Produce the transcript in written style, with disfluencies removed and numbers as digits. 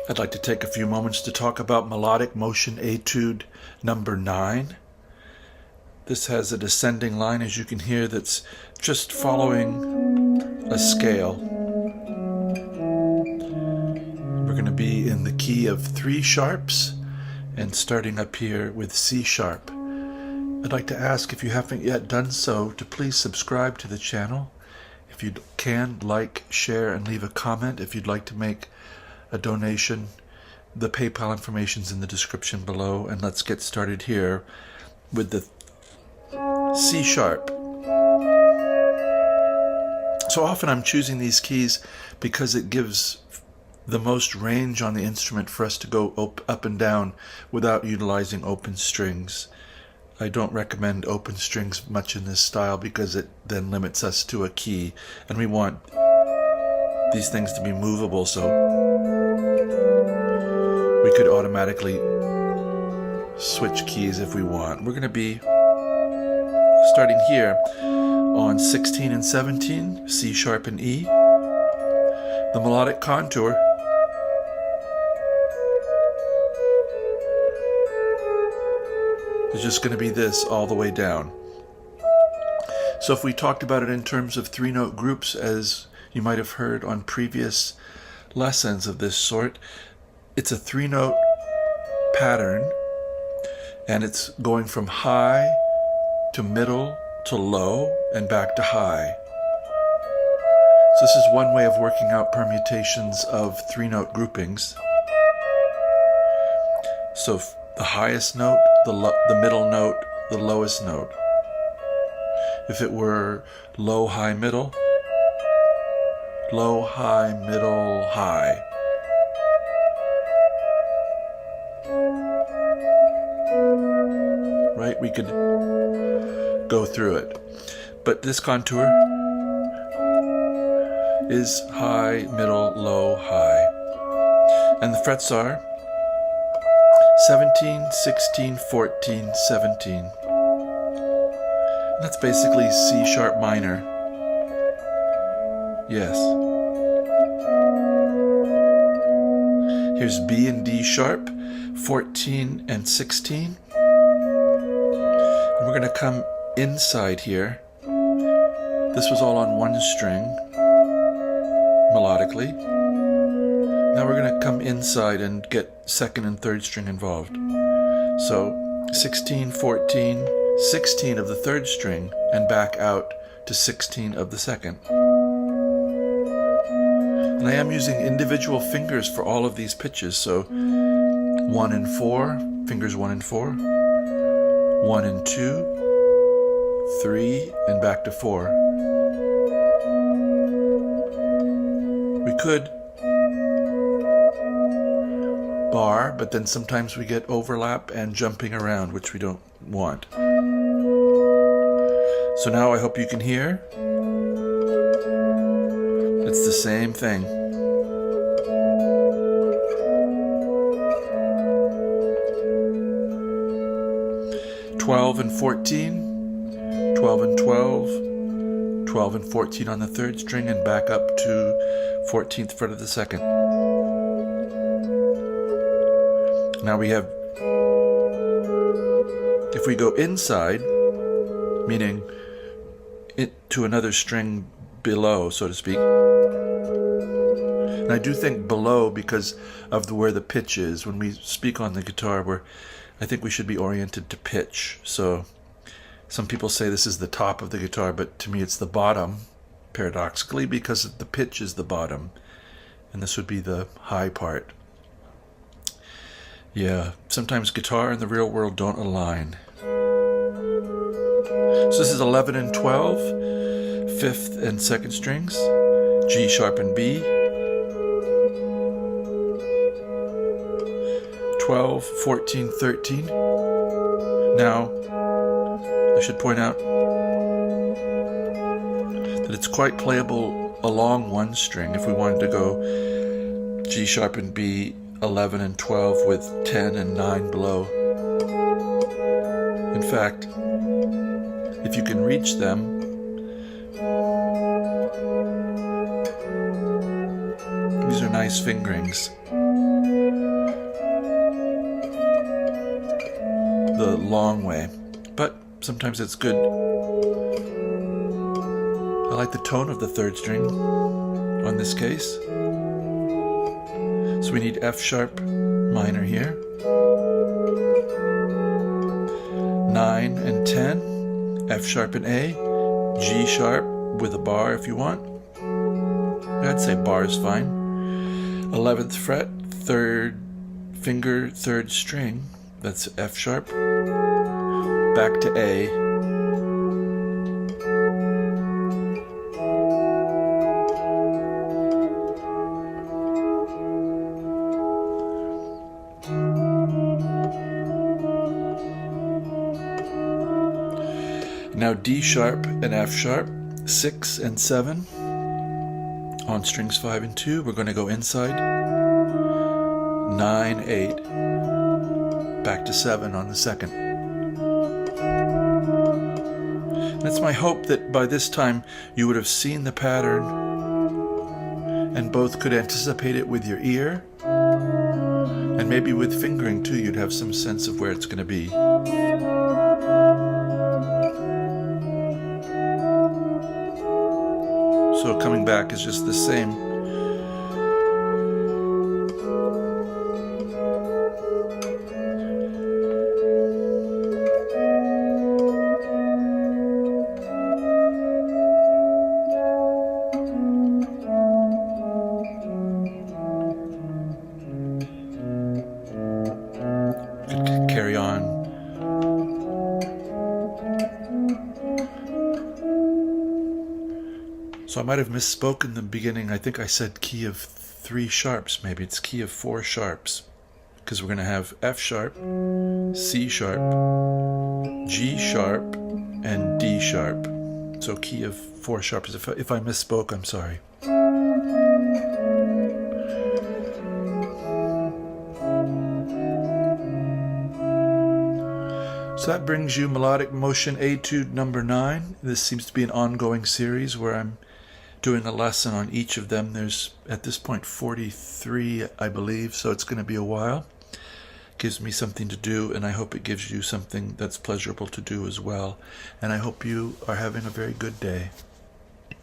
I'd like to take a few moments to talk about Melodic Motion Etude number 9. This has a descending line, as you can hear, that's just following a scale. We're going to be in the key of 3 sharps and starting up here with C sharp. I'd like to ask, if you haven't yet done so, to please subscribe to the channel. If you can, like, share, and leave a comment. If you'd like to make a donation, the PayPal information's in the description below. And let's get started here with the C sharp. So often I'm choosing these keys because it gives the most range on the instrument for us to go up and down without utilizing open strings. I don't recommend open strings much in this style because it then limits us to a key, and we want these things to be movable, so we could automatically switch keys if we want. We're going to be starting here on 16 and 17, C sharp and E. The melodic contour is just going to be this all the way down. So if we talked about it in terms of 3-note groups, as you might have heard on previous lessons of this sort, it's a 3-note pattern, and it's going from high to middle to low and back to high. So this is one way of working out permutations of 3-note groupings. So the highest note, the middle note, the lowest note. If it were low, high, middle, low, high, middle, high. Right? We could go through it. But this contour is high, middle, low, high. And the frets are 17, 16, 14, 17. And that's basically C sharp minor. Yes. Here's B and D sharp, 14 and 16. And we're going to come inside here. This was all on one string, melodically. Now we're going to come inside and get second and third string involved. So 16, 14, 16 of the third string, and back out to 16 of the second. And I am using individual fingers for all of these pitches, so 1 and 4, fingers 1 and 4, 1 and 2, 3, and back to 4. We could bar, but then sometimes we get overlap and jumping around, which we don't want. So now I hope you can hear. It's the same thing. "12 and 14, 12 and 12, 12 and 14 on the third string, and back up to 14th fret of the second. Now we have, if we go inside, meaning it to another string below, so to speak. And I do think below because of where the pitch is. When we speak on the guitar, I think we should be oriented to pitch. So some people say this is the top of the guitar, but to me it's the bottom, paradoxically, because the pitch is the bottom, and this would be the high part. Yeah, sometimes guitar and the real world don't align. So this is 11 and 12, 5th and 2nd strings, G sharp and B, 12, 14, 13. Now, I should point out that it's quite playable along one string if we wanted to go G sharp and B, 11 and 12 with 10 and 9 below. In fact, if you can reach them, these are nice fingerings. the long way, but sometimes it's good. I like the tone of the third string on this case. So we need F sharp minor here. 9 and 10, F sharp and A, G sharp with a bar if you want. I'd say bar is fine. 11th fret, third finger, third string, that's F sharp, back to A. Now D sharp and F sharp, 6 and 7 on strings 5 and 2. We're going to go inside. 9, 8, back to 7 on the second. And it's my hope that by this time you would have seen the pattern and both could anticipate it with your ear, and maybe with fingering too, you'd have some sense of where it's going to be. So coming back is just the same. Could carry on. So I might have misspoken in the beginning. I think I said key of 3 sharps. Maybe it's key of 4 sharps. Because we're going to have F sharp, C sharp, G sharp, and D sharp. So key of 4 sharps. If I misspoke, I'm sorry. So that brings you Melodic Motion Etude number 9. This seems to be an ongoing series where I'm doing a lesson on each of them. There's, at this point, 43, I believe, so it's going to be a while. Gives me something to do, and I hope it gives you something that's pleasurable to do as well. And I hope you are having a very good day.